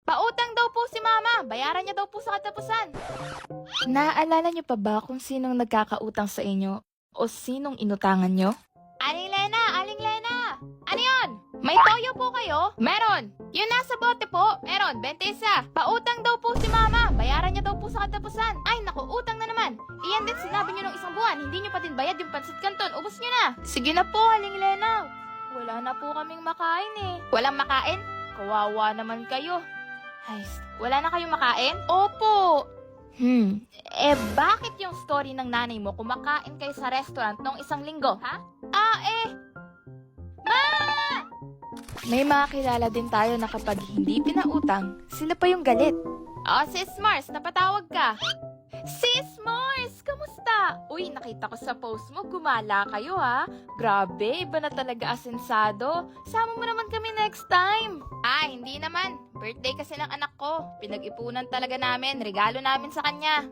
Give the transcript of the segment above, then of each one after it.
Pautang daw po si Mama. Bayaran niya daw po sa katapusan. Naaalala niyo pa ba kung sinong nagkakautang sa inyo o sinong inutangan niyo? Aling Lena! Aling Lena! Ano yun? May toyo po kayo? Meron! Yung nasa bote po? Meron, 21. Pautang daw po si Mama. Bayaran niya daw po sa katapusan. Ay, naku, utang na naman. Iyan din sinabi niyo nung isang buwan. Hindi niyo pa din bayad yung pansit canton. Ubus niyo na. Sige na po, Aling Lena. Wala na po kaming makain eh. Walang makain? Kawawa naman kayo. Ay, Wala na kayong makain? opo. Bakit yung story ng nanay mo kumakain kayo sa restaurant nung isang linggo, ha? May mga kilala din tayo na kapag hindi pinautang, sila pa yung galit. Sis Mars, napatawag ka. Sis Mars, kamusta? Uy, nakita ko sa post mo, gumala kayo ha. Grabe, iba na talaga asensado. Sama mo naman kami next time. Hindi naman. Birthday kasi ng anak ko. Pinag-ipunan talaga namin. Regalo namin sa kanya.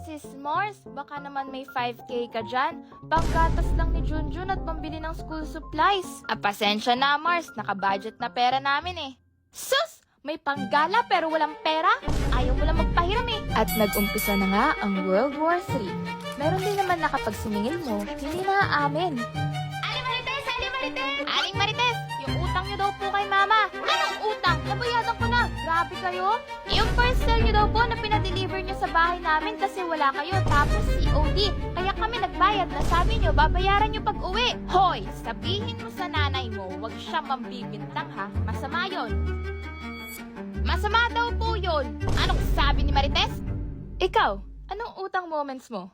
Sis Mars, baka naman may 5K ka dyan. Panggatas lang ni Junjun at pambili ng school supplies. Pasensya na Mars, nakabudget na pera namin eh. Sus! May panggala pero walang pera? Ayaw mo lang magpahiram eh. At nag-umpisa na nga ang World War III. Meron din naman na kapag siningil mo, hindi na aamin. Aling Marites! Aling Marites! Aling Marites! Yung utang niyo daw po kay Mama. Anong utang? Nabayadan ko na. Grabe kayo. Yung parcel niyo daw po na pinadeliver niyo sa bahay namin kasi wala kayo. Tapos COD. Kaya kami nagbayad na sabi niyo babayaran niyo pag uwi. Hoy, sabihin mo sa nanay mo, wag siya mambibintang ha. Masama yon. Masama daw po yun. Anong sabi ni Marites? Ikaw, anong utang moments mo?